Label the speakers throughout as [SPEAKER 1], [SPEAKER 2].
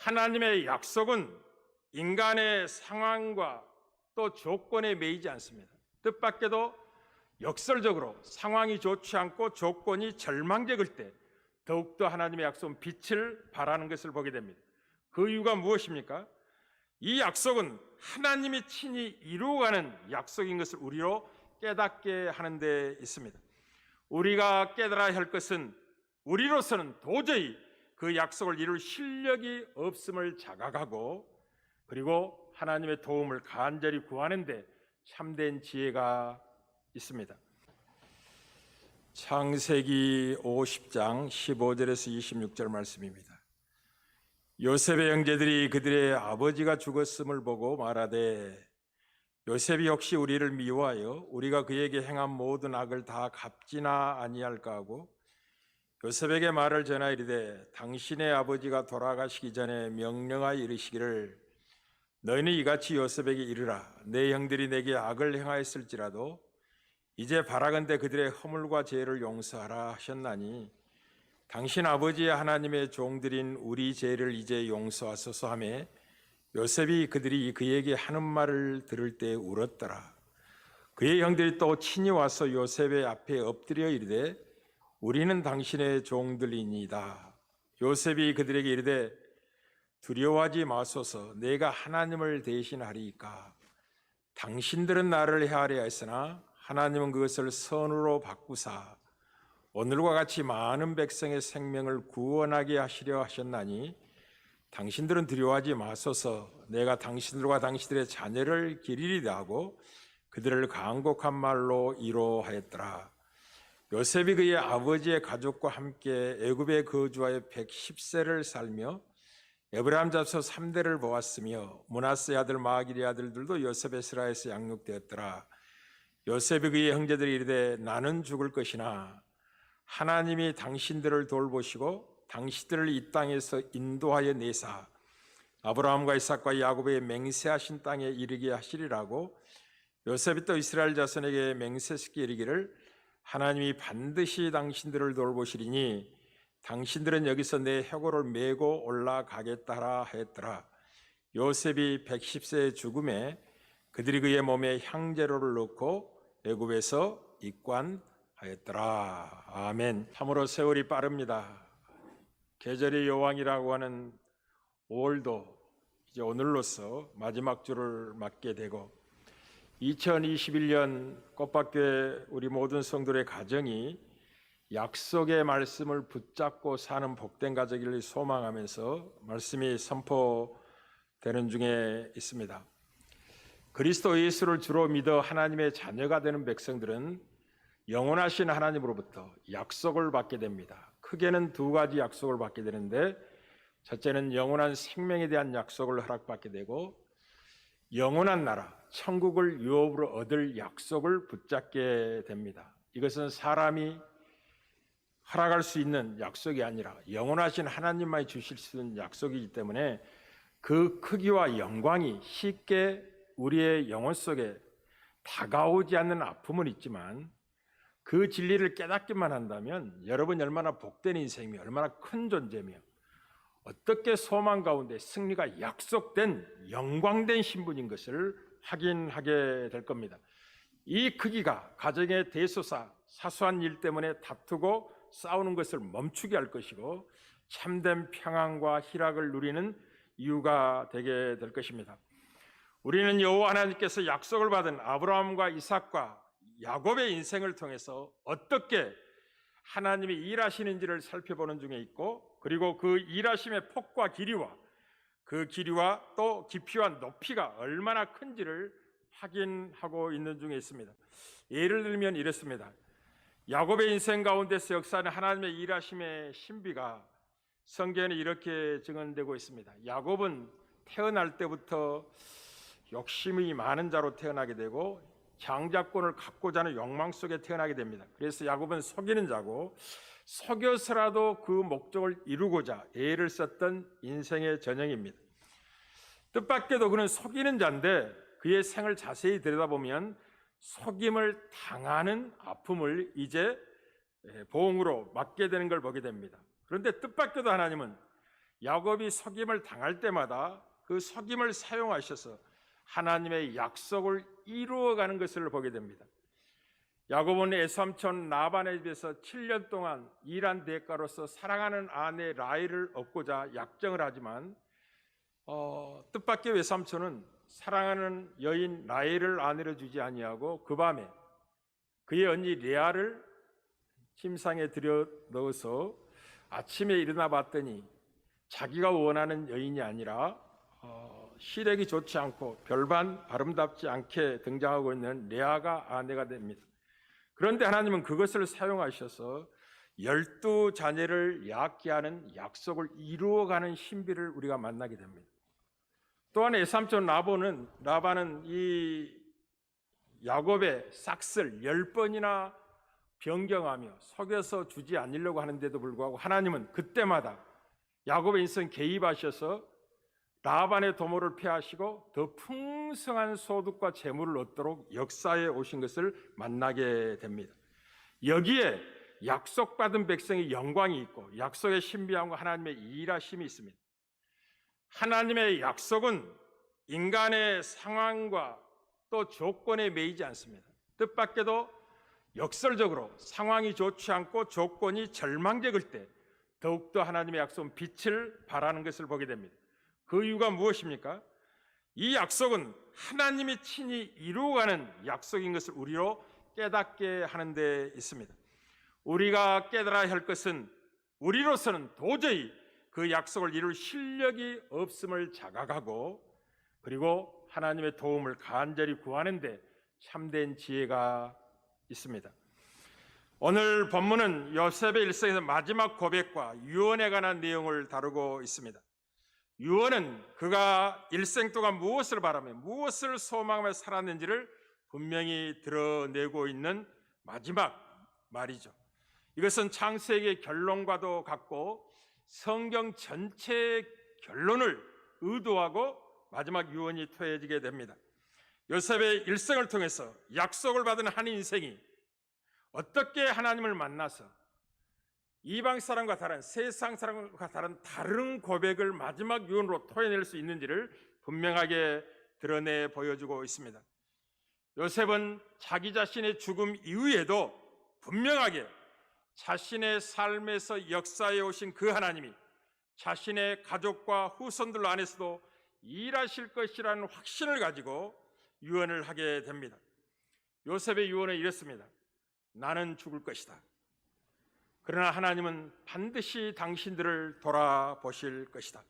[SPEAKER 1] 하나님의 약속은 인간의 상황과 또 조건에 매이지 않습니다. 뜻밖에도 역설적으로 상황이 좋지 않고 조건이 절망적일 때 더욱더 하나님의 약속은 빛을 발하는 것을 보게 됩니다. 그 이유가 무엇입니까? 이 약속은 하나님이 친히 이루어가는 약속인 것을 우리로 깨닫게 하는 데 있습니다. 우리가 깨달아야 할 것은 우리로서는 도저히 그 약속을 이룰 실력이 없음을 자각하고, 그리고 하나님의 도움을 간절히 구하는데 참된 지혜가 있습니다. 창세기 50장 15절에서 26절 말씀입니다. 요셉의 형제들이 그들의 아버지가 죽었음을 보고 말하되, 요셉이 혹시 우리를 미워하여 우리가 그에게 행한 모든 악을 다 갚지나 아니할까 하고 요셉에게 말을 전하이르되, 당신의 아버지가 돌아가시기 전에 명령하여 이르시기를, 너희는 이같이 요셉에게 이르라. 내 형들이 내게 악을 행하였을지라도 이제 바라건대 그들의 허물과 죄를 용서하라 하셨나니, 당신 아버지의 하나님의 종들인 우리 죄를 이제 용서하소서 하매, 요셉이 그들이 그에게 하는 말을 들을 때 울었더라. 그의 형들이 또 친히 와서 요셉의 앞에 엎드려 이르되, 우리는 당신의 종들이니이다. 요셉이 그들에게 이르되, 두려워하지 마소서. 내가 하나님을 대신하리이까. 당신들은 나를 해하려 했으나 하나님은 그것을 선으로 바꾸사 오늘과 같이 많은 백성의 생명을 구원하게 하시려 하셨나니, 당신들은 두려워하지 마소서. 내가 당신들과 당신들의 자녀를 기리리다 하고 그들을 간곡한 말로 위로하였더라. 요셉이 그의 아버지의 가족과 함께 애굽에 거주하여 110세를 살며 에브라임 자손 3대를 보았으며, 므낫세의 아들 마길의 아들들도 요셉의 스라에서 양육되었더라. 요셉이 그의 형제들이 이르되, 나는 죽을 것이나 하나님이 당신들을 돌보시고 당신들을 이 땅에서 인도하여 내사 아브라함과 이삭과 야곱의 맹세하신 땅에 이르게 하시리라고 요셉이 또 이스라엘 자손에게 맹세시켜 이르기를, 하나님이 반드시 당신들을 돌보시리니 당신들은 여기서 내 해골을 메고 올라가겠다 하였더라. 요셉이 110세의 죽음에 그들이 그의 몸에 향재료를 넣고 애굽에서 입관하였더라. 아멘. 참으로 세월이 빠릅니다. 계절의 여왕이라고 하는 5월도 이제 오늘로서 마지막 주를 맞게 되고, 2021년 꽃밭교회 우리 모든 성도의 가정이 약속의 말씀을 붙잡고 사는 복된 가족을 소망하면서 말씀이 선포되는 중에 있습니다. 그리스도 예수를 주로 믿어 하나님의 자녀가 되는 백성들은 영원하신 하나님으로부터 약속을 받게 됩니다. 크게는 두 가지 약속을 받게 되는데, 첫째는 영원한 생명에 대한 약속을 허락받게 되고, 영원한 나라, 천국을 유업으로 얻을 약속을 붙잡게 됩니다. 이것은 사람이 허락할 수 있는 약속이 아니라 영원하신 하나님만이 주실 수 있는 약속이기 때문에 그 크기와 영광이 쉽게 우리의 영혼 속에 다가오지 않는 아픔은 있지만, 그 진리를 깨닫기만 한다면 여러분이 얼마나 복된 인생이며 얼마나 큰 존재며 어떻게 소망 가운데 승리가 약속된 영광된 신분인 것을 확인하게 될 겁니다. 이 크기가 가정의 대소사, 사소한 일 때문에 다투고 싸우는 것을 멈추게 할 것이고, 참된 평안과 희락을 누리는 이유가 되게 될 것입니다. 우리는 여호와 하나님께서 약속을 받은 아브라함과 이삭과 야곱의 인생을 통해서 어떻게 하나님이 일하시는지를 살펴보는 중에 있고, 그리고 그 일하심의 폭과 길이와 그 길이와 또 깊이와 높이가 얼마나 큰지를 확인하고 있는 중에 있습니다. 예를 들면 이렇습니다. 야곱의 인생 가운데서 역사하는 하나님의 일하심의 신비가 성경에 이렇게 증언되고 있습니다. 야곱은 태어날 때부터 욕심이 많은 자로 태어나게 되고 장자권을 갖고자 하는 욕망 속에 태어나게 됩니다. 그래서 야곱은 속이는 자고, 속여서라도 그 목적을 이루고자 애를 썼던 인생의 전형입니다. 뜻밖에도 그는 속이는 자인데, 그의 생을 자세히 들여다보면 속임을 당하는 아픔을 이제 보응으로 맞게 되는 걸 보게 됩니다. 그런데 뜻밖에도 하나님은 야곱이 속임을 당할 때마다 그 속임을 사용하셔서 하나님의 약속을 이루어가는 것을 보게 됩니다. 야곱은 외삼촌 라반에 비해서 7년 동안 일한 대가로서 사랑하는 아내 라헬을 얻고자 약정을 하지만 뜻밖의 외삼촌은 사랑하는 여인 라헬을 아내로 주지 아니하고 그 밤에 그의 언니 레아를 침상에 들여 넣어서 아침에 일어나 봤더니 자기가 원하는 여인이 아니라 시력이 좋지 않고 별반 아름답지 않게 등장하고 있는 레아가 아내가 됩니다. 그런데 하나님은 그것을 사용하셔서 12자녀를 낳게 하는 약속을 이루어가는 신비를 우리가 만나게 됩니다. 또한 외삼촌 라반은 이 야곱의 싹을 10번이나 변경하며 속여서 주지 않으려고 하는데도 불구하고 하나님은 그때마다 야곱의 인생 개입하셔서 라반의 도모를 폐하시고 더 풍성한 소득과 재물을 얻도록 역사에 오신 것을 만나게 됩니다. 여기에 약속받은 백성의 영광이 있고 약속의 신비함과 하나님의 일하심이 있습니다. 하나님의 약속은 인간의 상황과 또 조건에 매이지 않습니다. 뜻밖에도 역설적으로 상황이 좋지 않고 조건이 절망적일 때 더욱더 하나님의 약속은 빛을 발하는 것을 보게 됩니다. 그 이유가 무엇입니까? 이 약속은 하나님이 친히 이루어가는 약속인 것을 우리로 깨닫게 하는 데 있습니다. 우리가 깨달아야 할 것은 우리로서는 도저히 그 약속을 이룰 실력이 없음을 자각하고 그리고 하나님의 도움을 간절히 구하는 데 참된 지혜가 있습니다. 오늘 본문은 요셉의 일생에서 마지막 고백과 유언에 관한 내용을 다루고 있습니다. 유언은 그가 일생 동안 무엇을 바라며 무엇을 소망하며 살았는지를 분명히 드러내고 있는 마지막 말이죠. 이것은 창세기의 결론과도 같고 성경 전체의 결론을 의도하고 마지막 유언이 토해지게 됩니다. 요셉의 일생을 통해서 약속을 받은 한 인생이 어떻게 하나님을 만나서 이방 사람과 다른 세상 사람과 다른 고백을 마지막 유언으로 토해낼 수 있는지를 분명하게 드러내 보여주고 있습니다. 요셉은 자기 자신의 죽음 이후에도 분명하게 자신의 삶에서 역사에 오신 그 하나님이 자신의 가족과 후손들 안에서도 일하실 것이라는 확신을 가지고 유언을 하게 됩니다. 요셉의 유언은 이렇습니다. 나는 죽을 것이다. 그러나 하나님은 반드시 당신들을 돌아보실 것이다.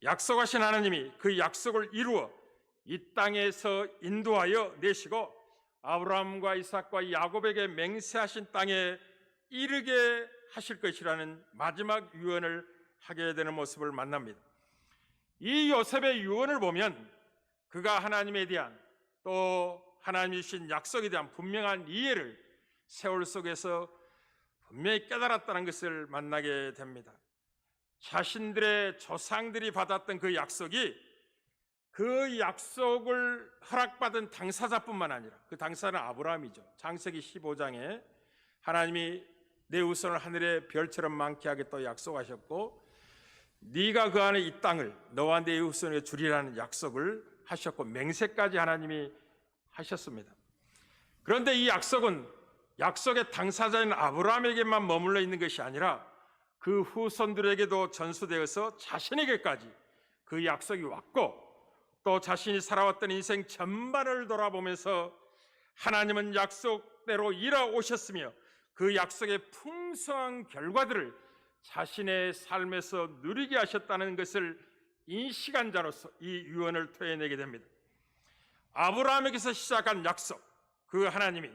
[SPEAKER 1] 약속하신 하나님이 그 약속을 이루어 이 땅에서 인도하여 내시고 아브라함과 이삭과 야곱에게 맹세하신 땅에 이르게 하실 것이라는 마지막 유언을 하게 되는 모습을 만납니다. 이 요셉의 유언을 보면 그가 하나님에 대한 또 하나님이 주신 약속에 대한 분명한 이해를 세월 속에서 분명히 깨달았다는 것을 만나게 됩니다. 자신들의 조상들이 받았던 그 약속이 그 약속을 허락받은 당사자뿐만 아니라 그 당사자는 아브라함이죠. 창세기 15장에 하나님이 내 후손을 하늘의 별처럼 많게 하겠다고 약속하셨고 네가 그 안에 이 땅을 너와 내 후손에게 주리라는 약속을 하셨고 맹세까지 하나님이 하셨습니다. 그런데 이 약속은 약속의 당사자인 아브라함에게만 머물러 있는 것이 아니라 그 후손들에게도 전수되어서 자신에게까지 그 약속이 왔고 또 자신이 살아왔던 인생 전반을 돌아보면서 하나님은 약속대로 일하오셨으며 그 약속의 풍성한 결과들을 자신의 삶에서 누리게 하셨다는 것을 인식한 자로서 이 유언을 토해내게 됩니다. 아브라함에게서 시작한 약속, 그 하나님이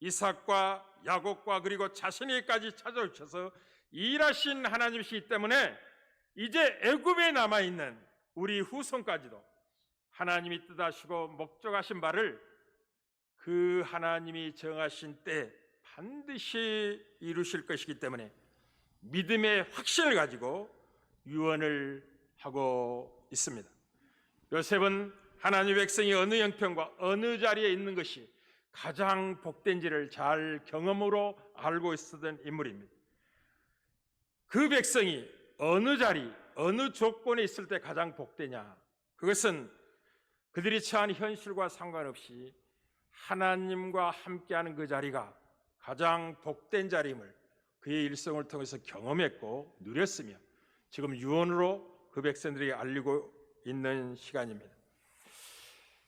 [SPEAKER 1] 이삭과 야곱과 그리고 자신에게까지 찾아오셔서 일하신 하나님이시기 때문에 이제 애굽에 남아있는 우리 후손까지도 하나님이 뜻하시고 목적하신 바를 그 하나님이 정하신 때 반드시 이루실 것이기 때문에 믿음의 확신을 가지고 유언을 하고 있습니다. 요셉은 하나님의 백성이 어느 형편과 어느 자리에 있는 것이 가장 복된지를 잘 경험으로 알고 있었던 인물입니다. 그 백성이 어느 자리, 어느 조건에 있을 때 가장 복되냐? 그것은 그들이 처한 현실과 상관없이 하나님과 함께하는 그 자리가 가장 복된 자리임을 그의 일생을 통해서 경험했고 누렸으며 지금 유언으로 그 백성들에게 알리고 있는 시간입니다.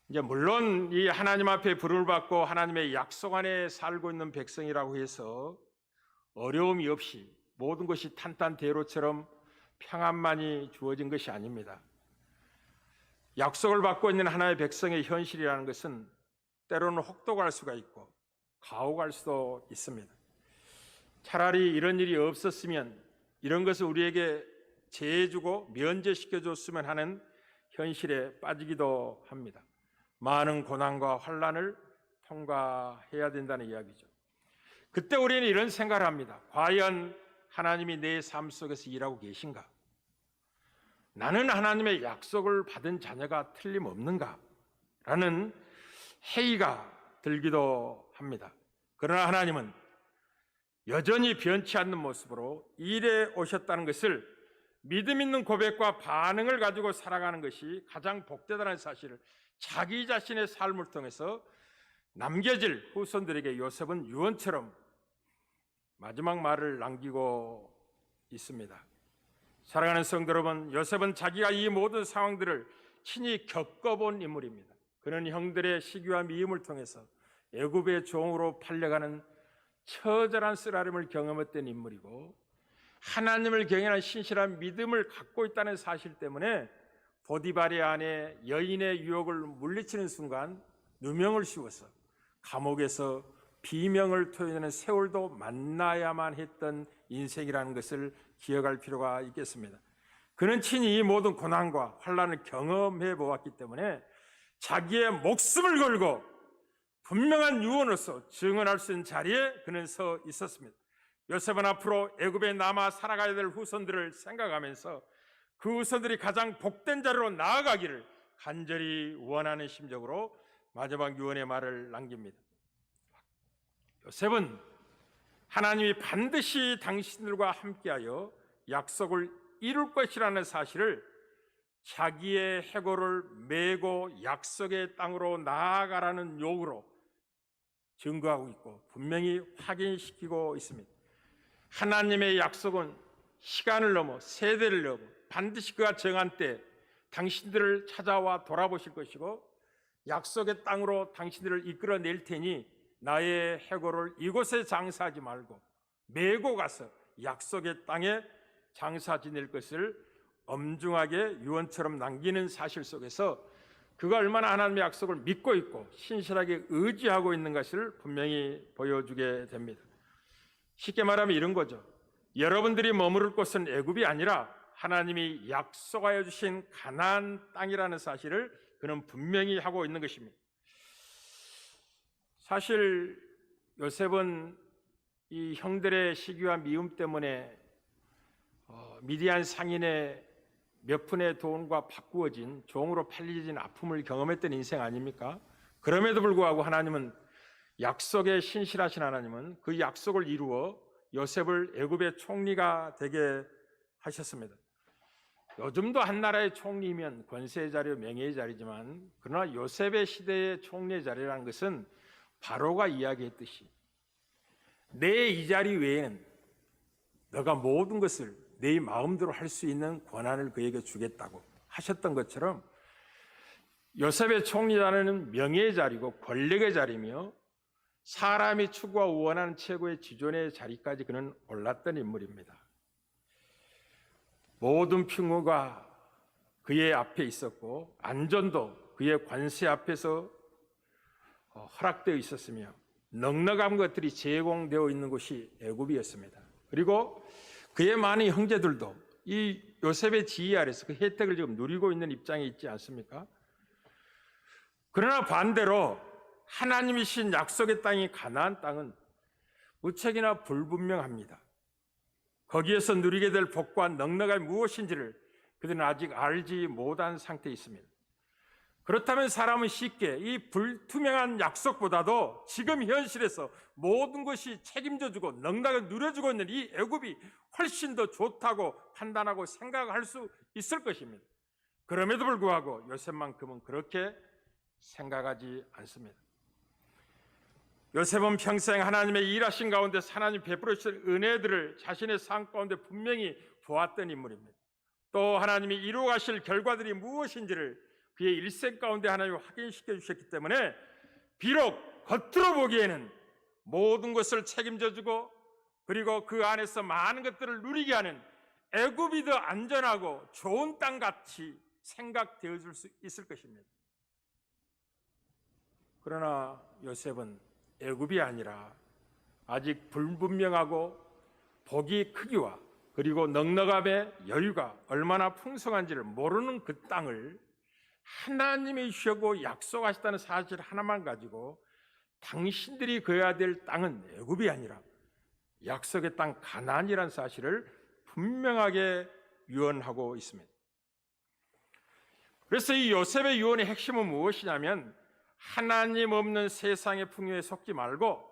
[SPEAKER 1] 이제 물론 이 하나님 앞에 부름을 받고 하나님의 약속 안에 살고 있는 백성이라고 해서 어려움이 없이 모든 것이 탄탄대로처럼 평안만이 주어진 것이 아닙니다. 약속을 받고 있는 하나의 백성의 현실이라는 것은 때로는 혹독할 수가 있고 가혹할 수도 있습니다. 차라리 이런 일이 없었으면, 이런 것을 우리에게 제해주고 면제시켜줬으면 하는 현실에 빠지기도 합니다. 많은 고난과 환난을 통과해야 된다는 이야기죠. 그때 우리는 이런 생각을 합니다. 과연 하나님이 내 삶 속에서 일하고 계신가? 나는 하나님의 약속을 받은 자녀가 틀림없는가? 라는 회의가 들기도 합니다. 그러나 하나님은 여전히 변치 않는 모습으로 일해 오셨다는 것을 믿음 있는 고백과 반응을 가지고 살아가는 것이 가장 복되다는 사실을 자기 자신의 삶을 통해서 남겨질 후손들에게 요셉은 유언처럼 마지막 말을 남기고 있습니다. 사랑하는 성도 여러분, 요셉은 자기가 이 모든 상황들을 친히 겪어본 인물입니다. 그는 형들의 시기와 미움을 통해서 애굽의 종으로 팔려가는 처절한 쓰라림을 경험했던 인물이고, 하나님을 경외하는 신실한 믿음을 갖고 있다는 사실 때문에 보디발의 아내 여인의 유혹을 물리치는 순간 누명을 씌워서 감옥에서 비명을 토해내는 세월도 만나야만 했던 인생이라는 것을 기억할 필요가 있겠습니다. 그는 친히 이 모든 고난과 환난을 경험해 보았기 때문에 자기의 목숨을 걸고 분명한 유언으로서 증언할 수 있는 자리에 그는 서 있었습니다. 요셉은 앞으로 애굽에 남아 살아가야 될 후손들을 생각하면서 그 후손들이 가장 복된 자리로 나아가기를 간절히 원하는 심정으로 마지막 유언의 말을 남깁니다. 요셉은 하나님이 반드시 당신들과 함께하여 약속을 이룰 것이라는 사실을 자기의 해골을 메고 약속의 땅으로 나아가라는 요구로 증거하고 있고 분명히 확인시키고 있습니다. 하나님의 약속은 시간을 넘어 세대를 넘어 반드시 그가 정한 때 당신들을 찾아와 돌아보실 것이고 약속의 땅으로 당신들을 이끌어낼 테니 나의 해골을 이곳에 장사하지 말고 메고 가서 약속의 땅에 장사 지낼 것을 엄중하게 유언처럼 남기는 사실 속에서 그가 얼마나 하나님의 약속을 믿고 있고 신실하게 의지하고 있는 것을 분명히 보여주게 됩니다. 쉽게 말하면 이런 거죠. 여러분들이 머무를 곳은 애굽이 아니라 하나님이 약속하여 주신 가나안 땅이라는 사실을 그는 분명히 하고 있는 것입니다. 사실 요셉은 이 형들의 시기와 미움 때문에 미디안 상인의 몇 푼의 돈과 바꾸어진 종으로 팔려진 아픔을 경험했던 인생 아닙니까? 그럼에도 불구하고 하나님은 약속에 신실하신 하나님은 그 약속을 이루어 요셉을 애굽의 총리가 되게 하셨습니다. 요즘도 한 나라의 총리면 권세의 자리요 명예의 자리지만 그러나 요셉의 시대의 총리의 자리라는 것은 바로가 이야기했듯이 내 이 자리 외에는 너가 모든 것을 내 마음대로 할 수 있는 권한을 그에게 주겠다고 하셨던 것처럼 요셉의 총리자리는 명예의 자리고 권력의 자리며 사람이 추구하고 원하는 최고의 지존의 자리까지 그는 올랐던 인물입니다. 모든 평화가 그의 앞에 있었고 안전도 그의 관세 앞에서 허락되어 있었으며 넉넉한 것들이 제공되어 있는 곳이 애굽이었습니다. 그리고 그의 많은 형제들도 이 요셉의 지휘 아래서 그 혜택을 지금 누리고 있는 입장에 있지 않습니까? 그러나 반대로 하나님이신 약속의 땅이 가나안 땅은 무책이나 불분명합니다. 거기에서 누리게 될 복과 넉넉함이 무엇인지를 그들은 아직 알지 못한 상태에 있습니다. 그렇다면 사람은 쉽게 이 불투명한 약속보다도 지금 현실에서 모든 것이 책임져주고 넉넉하게 누려주고 있는 이 애굽이 훨씬 더 좋다고 판단하고 생각할 수 있을 것입니다. 그럼에도 불구하고 요셉만큼은 그렇게 생각하지 않습니다. 요셉은 평생 하나님의 일하신 가운데 하나님 베풀으실 은혜들을 자신의 삶 가운데 분명히 보았던 인물입니다. 또 하나님이 이루어 가실 결과들이 무엇인지를 그의 일생 가운데 하나님이 확인시켜 주셨기 때문에 비록 겉으로 보기에는 모든 것을 책임져 주고 그리고 그 안에서 많은 것들을 누리게 하는 애굽이 더 안전하고 좋은 땅같이 생각되어 줄 수 있을 것입니다. 그러나 요셉은 애굽이 아니라 아직 불분명하고 복이 크기와 그리고 넉넉함의 여유가 얼마나 풍성한지를 모르는 그 땅을 하나님이 주시고 약속하셨다는 사실 하나만 가지고 당신들이 거해야 될 땅은 애굽이 아니라 약속의 땅 가나안이라는 사실을 분명하게 유언하고 있습니다. 그래서 이 요셉의 유언의 핵심은 무엇이냐면 하나님 없는 세상의 풍요에 속지 말고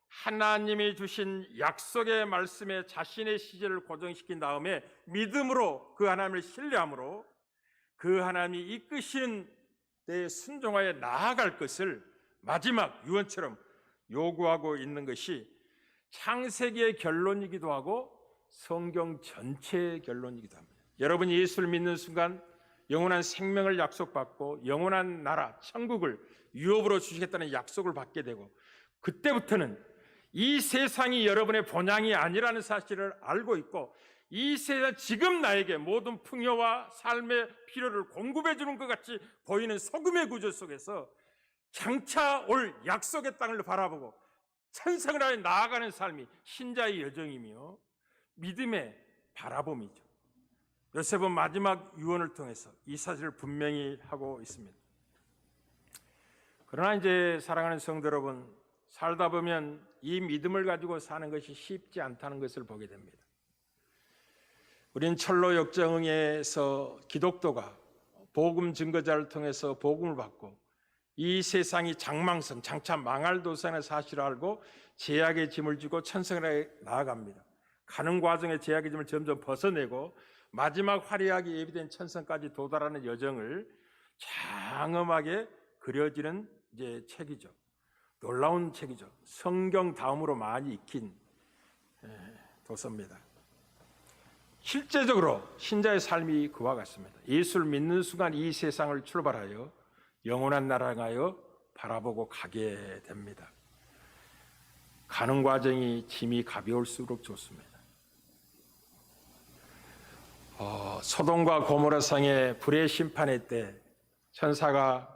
[SPEAKER 1] 하나님이 주신 약속의 말씀에 자신의 시제를 고정시킨 다음에 믿음으로 그 하나님을 신뢰함으로 그 하나님이 이끄시는 데 순종하여 나아갈 것을 마지막 유언처럼 요구하고 있는 것이 창세기의 결론이기도 하고 성경 전체의 결론이기도 합니다. 여러분이 예수를 믿는 순간 영원한 생명을 약속받고 영원한 나라, 천국을 유업으로 주시겠다는 약속을 받게 되고 그때부터는 이 세상이 여러분의 본향이 아니라는 사실을 알고 있고 이 세상 지금 나에게 모든 풍요와 삶의 필요를 공급해 주는 것 같이 보이는 소금의 구조 속에서 장차 올 약속의 땅을 바라보고 천성을 하여 나아가는 삶이 신자의 여정이며 믿음의 바라봄이죠. 요셉은 마지막 유언을 통해서 이 사실을 분명히 하고 있습니다. 그러나 이제 사랑하는 성도 여러분, 살다 보면 이 믿음을 가지고 사는 것이 쉽지 않다는 것을 보게 됩니다. 우린 철로 역정에서 기독도가 복음 증거자를 통해서 복음을 받고 이 세상이 장망성, 장차 망할 도산의 사실을 알고 제약의 짐을 지고 천성에 나아갑니다. 가는 과정에 제약의 짐을 점점 벗어내고 마지막 화려하게 예비된 천성까지 도달하는 여정을 장엄하게 그려지는 이제 책이죠. 놀라운 책이죠. 성경 다음으로 많이 익힌 도서입니다. 실제적으로 신자의 삶이 그와 같습니다. 예수를 믿는 순간 이 세상을 출발하여 영원한 나라를 향하여 바라보고 가게 됩니다. 가는 과정이 짐이 가벼울수록 좋습니다. 소돔과 고모라 상의 불의 심판의 때 천사가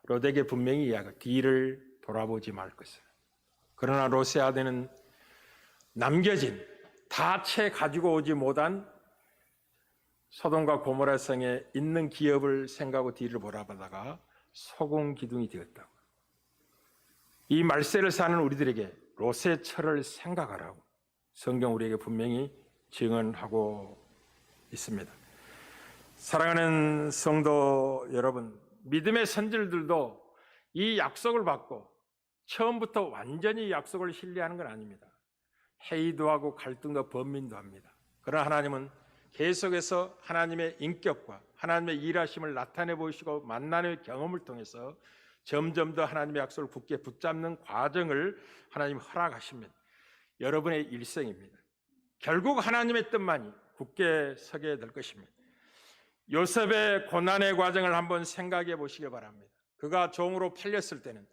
[SPEAKER 1] 롯에게 분명히 이야기하고 뒤를 돌아보지 말 것을. 그러나 롯의 아내는 남겨진 다 채 가지고 오지 못한 소돔과 고모라 성에 있는 기업을 생각하고 뒤를 돌아보다가 소금 기둥이 되었다고. 이 말세를 사는 우리들에게 롯의 철을 생각하라고 성경 우리에게 분명히 증언하고 있습니다. 사랑하는 성도 여러분, 믿음의 선질들도 이 약속을 받고 처음부터 완전히 약속을 신뢰하는 건 아닙니다. 회의도 하고 갈등도 번민도 합니다. 그러나 하나님은 계속해서 하나님의 인격과 하나님의 일하심을 나타내 보시고 만나는 경험을 통해서 점점 더 하나님의 약속을 굳게 붙잡는 과정을 하나님 허락하십니다. 여러분의 일생입니다. 결국 하나님의 뜻만이 굳게 서게 될 것입니다. 요셉의 고난의 과정을 한번 생각해 보시기 바랍니다. 그가 종으로 팔렸을 때는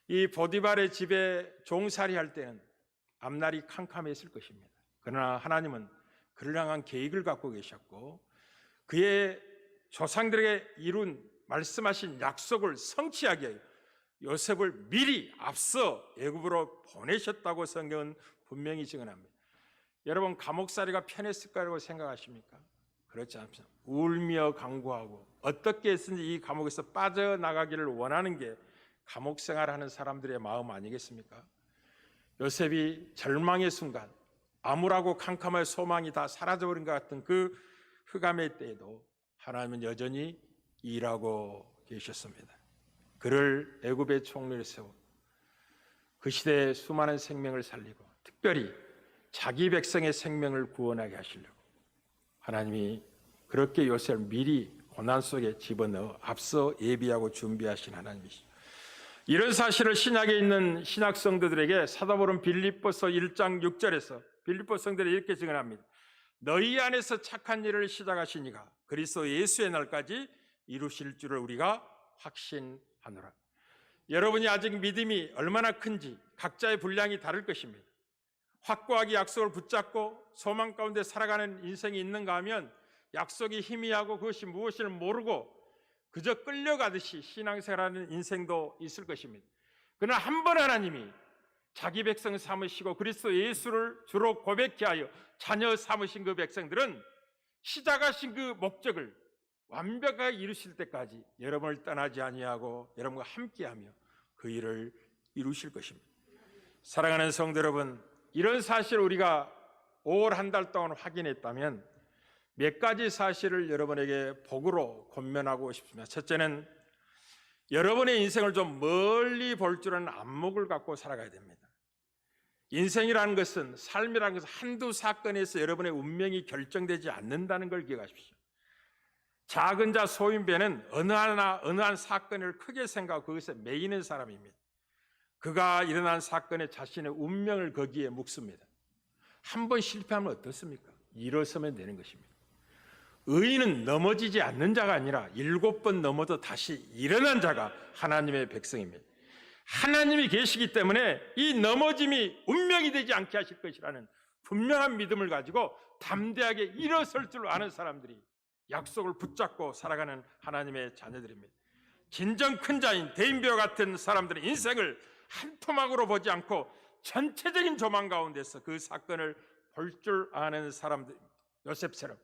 [SPEAKER 1] 이 보디발의 집에 종살이 할 때는 앞날이 캄캄했을 것입니다. 그러나 하나님은 그를 향한 계획을 갖고 계셨고 그의 조상들에게 이룬 말씀하신 약속을 성취하게 하여 요셉을 미리 앞서 애굽으로 보내셨다고 성경은 분명히 증언합니다. 여러분, 감옥살이가 편했을 거라고 생각하십니까? 그렇지 않습니다. 울며 간구하고 어떻게 해서든지 이 감옥에서 빠져나가기를 원하는 게 감옥 생활하는 사람들의 마음 아니겠습니까? 요셉이 절망의 순간, 암울하고 캄캄한 소망이 다 사라져버린 것 같은 그 흑암의 때에도 하나님은 여전히 일하고 계셨습니다. 그를 애굽의 총리로 세워 그 시대의 수많은 생명을 살리고 특별히 자기 백성의 생명을 구원하게 하시려고 하나님이 그렇게 요셉을 미리 고난 속에 집어넣어 앞서 예비하고 준비하신 하나님이시죠. 이런 사실을 신약에 있는 신약 성도들에게 사도 바울은 빌립보서 1장 6절에서 빌립보 성도들이 이렇게 증언합니다. 너희 안에서 착한 일을 시작하신 이가 그리스도 예수의 날까지 이루실 줄을 우리가 확신하노라. 여러분이 아직 믿음이 얼마나 큰지 각자의 분량이 다를 것입니다. 확고하게 약속을 붙잡고 소망 가운데 살아가는 인생이 있는가 하면 약속이 희미하고 그것이 무엇인지 모르고 그저 끌려가듯이 신앙생활하는 인생도 있을 것입니다. 그러나 한 번 하나님이 자기 백성 삼으시고 그리스도 예수를 주로 고백케 하여 자녀 삼으신 그 백성들은 시작하신 그 목적을 완벽하게 이루실 때까지 여러분을 떠나지 아니하고 여러분과 함께하며 그 일을 이루실 것입니다. 사랑하는 성도 여러분, 이런 사실을 우리가 5월 한 달 동안 확인했다면 몇 가지 사실을 여러분에게 복으로 권면하고 싶습니다. 첫째는 여러분의 인생을 좀 멀리 볼 줄 아는 안목을 갖고 살아가야 됩니다. 인생이라는 것은, 삶이라는 것은 한두 사건에서 여러분의 운명이 결정되지 않는다는 걸 기억하십시오. 작은 자 소인배는 어느 한 사건을 크게 생각하고 그것에 매이는 사람입니다. 그가 일어난 사건에 자신의 운명을 거기에 묵습니다. 한 번 실패하면 어떻습니까? 일어서면 되는 것입니다. 의인은 넘어지지 않는 자가 아니라 7번 넘어도 다시 일어난 자가 하나님의 백성입니다. 하나님이 계시기 때문에 이 넘어짐이 운명이 되지 않게 하실 것이라는 분명한 믿음을 가지고 담대하게 일어설 줄 아는 사람들이 약속을 붙잡고 살아가는 하나님의 자녀들입니다. 진정 큰 자인 대인배와 같은 사람들은 인생을 한 토막으로 보지 않고 전체적인 조망 가운데서 그 사건을 볼 줄 아는 사람들, 요셉처럼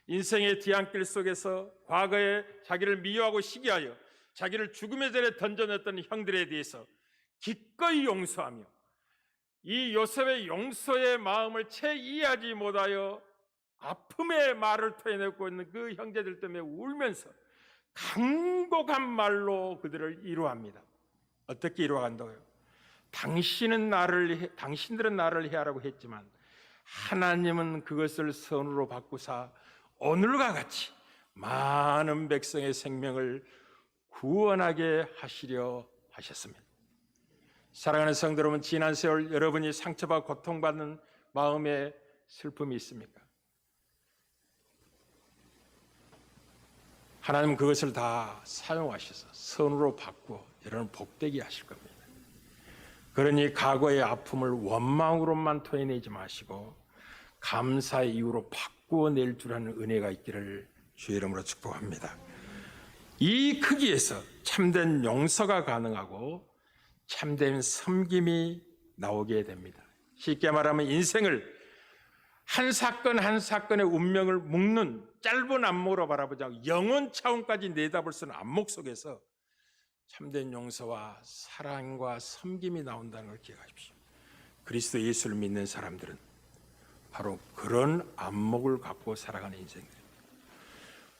[SPEAKER 1] 인생의 뒤안길 속에서 과거에 자기를 미워하고 시기하여 자기를 죽음의 전에 던져냈던 형들에 대해서 기꺼이 용서하며 이 요셉의 용서의 마음을 채 이해하지 못하여 아픔의 말을 토해내고 있는 그 형제들 때문에 울면서 간곡한 말로 그들을 위로합니다. 어떻게 위로한다고요? 당신들은 나를 해하라고 했지만 하나님은 그것을 선으로 바꾸사 오늘과 같이 많은 백성의 생명을 구원하게 하시려 하셨습니다. 사랑하는 성도 여러분, 지난 세월 여러분이 상처받고 고통받는 마음에 슬픔이 있습니까? 하나님은 그것을 다 사용하셔서 선으로 바꾸어 여러분을 복되게 하실 겁니다. 그러니 과거의 아픔을 원망으로만 토해내지 마시고 감사의 이유로 바꾸어낼 줄 아는 은혜가 있기를 주의 이름으로 축복합니다. 이 크기에서 참된 용서가 가능하고 참된 섬김이 나오게 됩니다. 쉽게 말하면 인생을 한 사건 한 사건의 운명을 묶는 짧은 안목으로 바라보지 않고 영혼 차원까지 내다볼 수 있는 안목 속에서 참된 용서와 사랑과 섬김이 나온다는 걸 기억하십시오. 그리스도 예수를 믿는 사람들은 바로 그런 안목을 갖고 살아가는 인생들입니다.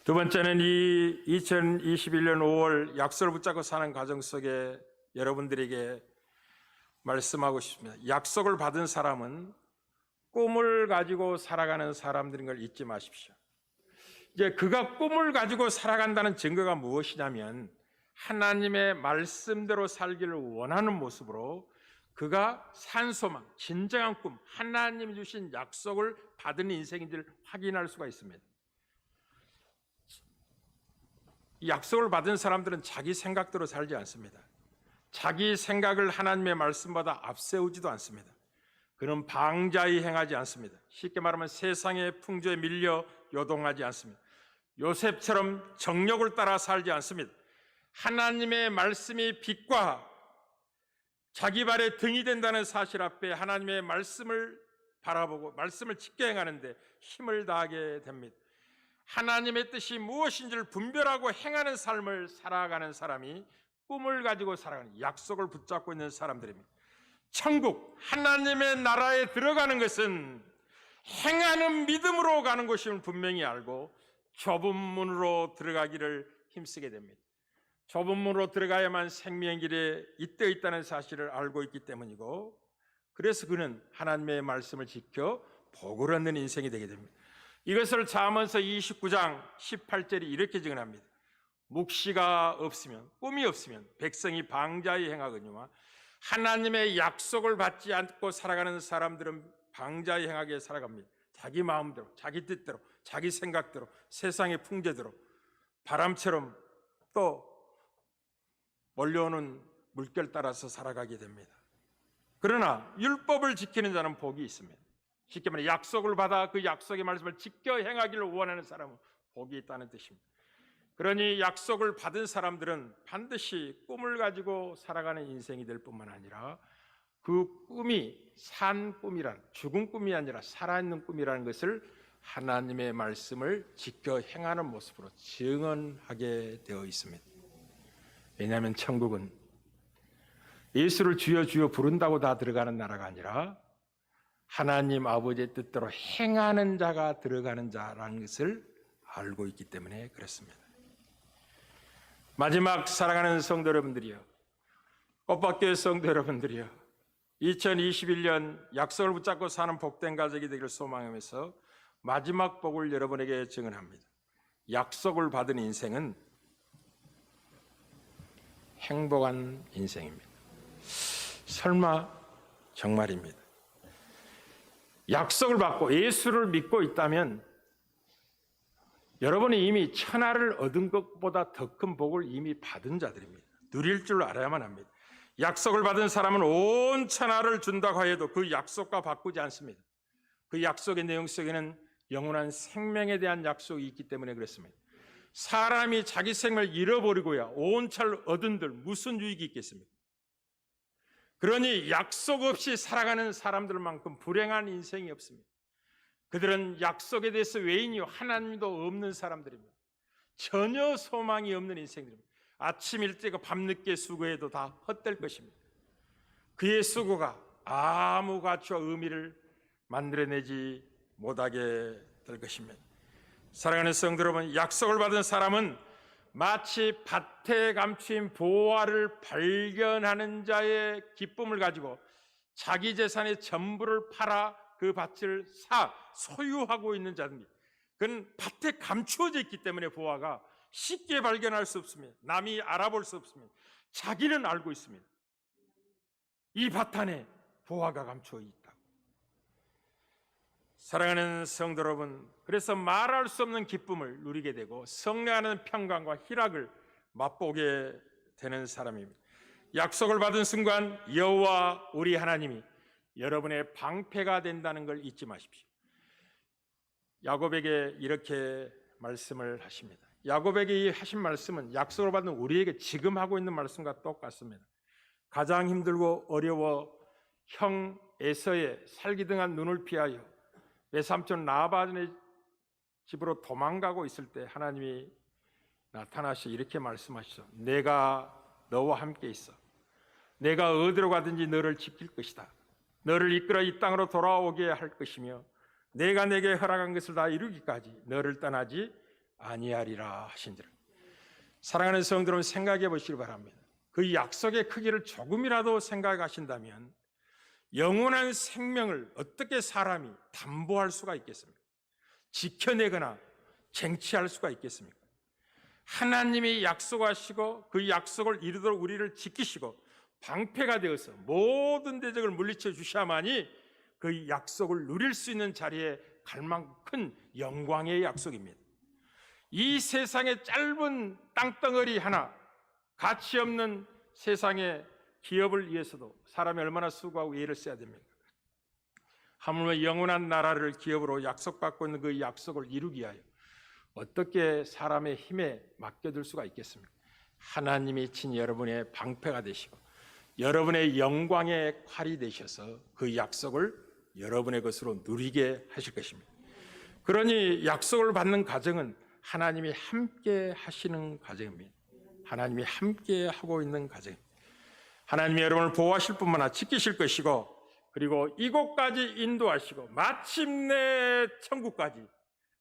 [SPEAKER 1] 두 번째는 이 2021년 5월 약속을 붙잡고 사는 과정 속에 여러분들에게 말씀하고 싶습니다. 약속을 받은 사람은 꿈을 가지고 살아가는 사람들인 걸 잊지 마십시오. 이제 그가 꿈을 가지고 살아간다는 증거가 무엇이냐면 하나님의 말씀대로 살기를 원하는 모습으로 그가 산 소망, 진정한 꿈, 하나님이 주신 약속을 받은 인생인지를 확인할 수가 있습니다. 이 약속을 받은 사람들은 자기 생각대로 살지 않습니다. 자기 생각을 하나님의 말씀보다 앞세우지도 않습니다. 그는 방자히 행하지 않습니다. 쉽게 말하면 세상의 풍조에 밀려 요동하지 않습니다. 요셉처럼 정욕을 따라 살지 않습니다. 하나님의 말씀이 빛과 자기 발의 등이 된다는 사실 앞에 하나님의 말씀을 바라보고 말씀을 지켜 행하는데 힘을 다하게 됩니다. 하나님의 뜻이 무엇인지를 분별하고 행하는 삶을 살아가는 사람이 꿈을 가지고 살아가는, 약속을 붙잡고 있는 사람들입니다. 천국, 하나님의 나라에 들어가는 것은 행하는 믿음으로 가는 것임을 분명히 알고 좁은 문으로 들어가기를 힘쓰게 됩니다. 좁은 문으로 들어가야만 생명의 길에 잇대어 있다는 사실을 알고 있기 때문이고, 그래서 그는 하나님의 말씀을 지켜 복을 얻는 인생이 되게 됩니다. 이것을 잠언서 29장 18절이 이렇게 증언합니다. 묵시가 없으면, 꿈이 없으면 백성이 방자히 행하거니와 하나님의 약속을 받지 않고 살아가는 사람들은 방자히 행하게 살아갑니다. 자기 마음대로, 자기 뜻대로, 자기 생각대로, 세상의 풍제대로, 바람처럼 또 몰려오는 물결 따라서 살아가게 됩니다. 그러나 율법을 지키는 자는 복이 있습니다. 쉽게 말해 약속을 받아 그 약속의 말씀을 지켜 행하기를 원하는 사람은 복이 있다는 뜻입니다. 그러니 약속을 받은 사람들은 반드시 꿈을 가지고 살아가는 인생이 될 뿐만 아니라 그 꿈이 산 꿈이란, 죽은 꿈이 아니라 살아있는 꿈이라는 것을 하나님의 말씀을 지켜 행하는 모습으로 증언하게 되어 있습니다. 왜냐하면 천국은 예수를 주여 주여 부른다고 다 들어가는 나라가 아니라 하나님 아버지의 뜻대로 행하는 자가 들어가는 자라는 것을 알고 있기 때문에 그렇습니다. 마지막 사랑하는 성도 여러분들이여, 꽃밭교회 성도 여러분들이여, 2021년 약속을 붙잡고 사는 복된 가족이 되기를 소망하면서 마지막 복을 여러분에게 증언합니다. 약속을 받은 인생은 행복한 인생입니다. 설마 정말입니다. 약속을 받고 예수를 믿고 있다면 여러분이 이미 천하를 얻은 것보다 더 큰 복을 이미 받은 자들입니다. 누릴 줄 알아야만 합니다. 약속을 받은 사람은 온 천하를 준다고 해도 그 약속과 바꾸지 않습니다. 그 약속의 내용 속에는 영원한 생명에 대한 약속이 있기 때문에 그렇습니다. 사람이 자기 생명을 잃어버리고야 온 천하를 얻은들 무슨 유익이 있겠습니까? 그러니 약속 없이 살아가는 사람들만큼 불행한 인생이 없습니다. 그들은 약속에 대해서 외인이요 하나님도 없는 사람들입니다. 전혀 소망이 없는 인생들입니다. 아침 일찍 밤늦게 수고해도 다 헛될 것입니다. 그의 수고가 아무 가치와 의미를 만들어내지 못하게 될 것입니다. 사랑하는 성도 여러분, 약속을 받은 사람은 마치 밭에 감추인 보화를 발견하는 자의 기쁨을 가지고 자기 재산의 전부를 팔아 그 밭을 소유하고 있는 자입니다. 그는 밭에 감추어져 있기 때문에 보화가 쉽게 발견할 수 없습니다. 남이 알아볼 수 없습니다. 자기는 알고 있습니다. 이 밭 안에 보화가 감추어 있다고. 사랑하는 성도 여러분, 그래서 말할 수 없는 기쁨을 누리게 되고 성취하는 평강과 희락을 맛보게 되는 사람입니다. 약속을 받은 순간 여호와 우리 하나님이 여러분의 방패가 된다는 걸 잊지 마십시오. 야곱에게 이렇게 말씀을 하십니다. 야곱에게 하신 말씀은 약속을 받은 우리에게 지금 하고 있는 말씀과 똑같습니다. 가장 힘들고 어려워 형 에서의 살기등한 눈을 피하여 외삼촌 라반의 집으로 도망가고 있을 때 하나님이 나타나셔 이렇게 말씀하시죠. 내가 너와 함께 있어. 내가 어디로 가든지 너를 지킬 것이다. 너를 이끌어 이 땅으로 돌아오게 할 것이며 내가 내게 허락한 것을 다 이루기까지 너를 떠나지 아니하리라 하신지라. 사랑하는 성도 여러분, 생각해 보시기 바랍니다. 그 약속의 크기를 조금이라도 생각하신다면 영원한 생명을 어떻게 사람이 담보할 수가 있겠습니까? 지켜내거나 쟁취할 수가 있겠습니까? 하나님이 약속하시고 그 약속을 이루도록 우리를 지키시고 방패가 되어서 모든 대적을 물리쳐 주셔야만이 그 약속을 누릴 수 있는 자리에 갈 만큼 큰 영광의 약속입니다. 이 세상의 짧은 땅덩어리 하나, 가치 없는 세상의 기업을 위해서도 사람이 얼마나 수고하고 애를 써야 됩니까? 하물며 영원한 나라를 기업으로 약속받고 있는 그 약속을 이루기 위하여 어떻게 사람의 힘에 맡겨둘 수가 있겠습니까? 하나님이 친 여러분의 방패가 되시고 여러분의 영광의 칼이 되셔서 그 약속을 여러분의 것으로 누리게 하실 것입니다. 그러니 약속을 받는 가정은 하나님이 함께 하시는 가정입니다. 하나님이 함께 하고 있는 가정입니다. 하나님이 여러분을 보호하실 뿐만 아니라 지키실 것이고 그리고 이곳까지 인도하시고 마침내 천국까지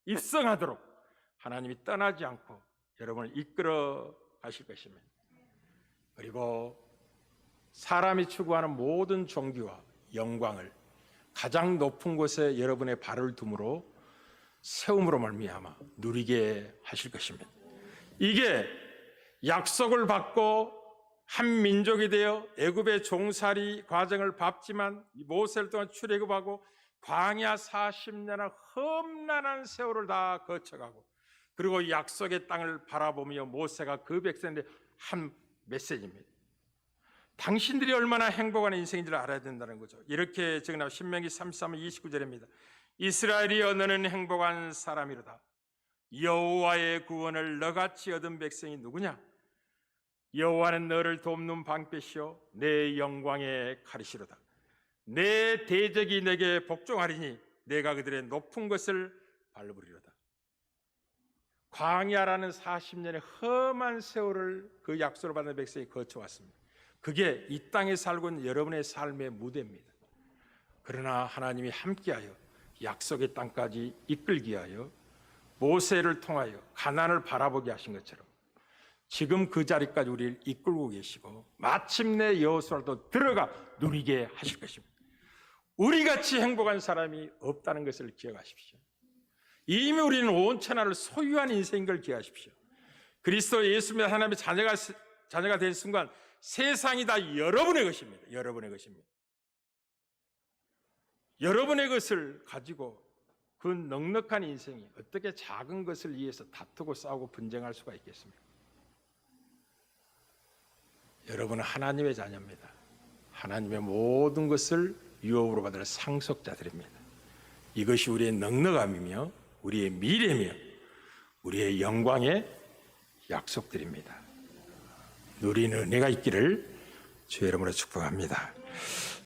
[SPEAKER 1] 입성하도록 하나님이 떠나지 않고 여러분을 이끌어 가실 것입니다. 그리고 사람이 추구하는 모든 존귀와 영광을 가장 높은 곳에 여러분의 발을 둠으로 세움으로 말미암아 누리게 하실 것입니다. 이게 약속을 받고 한 민족이 되어 애굽의 종살이 과정을 밟지만 모세를 동안 출애굽하고 광야 40년의 험난한 세월을 다 거쳐가고 그리고 약속의 땅을 바라보며 모세가 그 백성들의 한 메시지입니다. 당신들이 얼마나 행복한 인생인지를 알아야 된다는 거죠. 이렇게 적어나 신명기 33장 29절입니다. 이스라엘이여 너는 행복한 사람이로다. 여호와의 구원을 너같이 얻은 백성이 누구냐? 여호와는 너를 돕는 방패시요 내 영광의 칼이시로다. 내 대적이 내게 복종하리니 내가 그들의 높은 것을 밟으리로다. 광야라는 40년의 험한 세월을 그 약속을 받는 백성이 거쳐왔습니다. 그게 이 땅에 살고 있는 여러분의 삶의 무대입니다. 그러나 하나님이 함께하여 약속의 땅까지 이끌기 위하여 모세를 통하여 가나안을 바라보게 하신 것처럼 지금 그 자리까지 우리를 이끌고 계시고 마침내 여호수아도 들어가 누리게 하실 것입니다. 우리같이 행복한 사람이 없다는 것을 기억하십시오. 이미 우리는 온 천하를 소유한 인생인 걸 기억하십시오. 그리스도 예수 믿는 하나님의 자녀가 된 순간 세상이 다 여러분의 것입니다. 여러분의 것입니다. 여러분의 것을 가지고 그 넉넉한 인생이 어떻게 작은 것을 위해서 다투고 싸우고 분쟁할 수가 있겠습니까? 여러분은 하나님의 자녀입니다. 하나님의 모든 것을 유업으로 받을 상속자들입니다. 이것이 우리의 넉넉함이며 우리의 미래며 우리의 영광의 약속들입니다. 누리는 은혜가 있기를 주의 이름으로 축복합니다.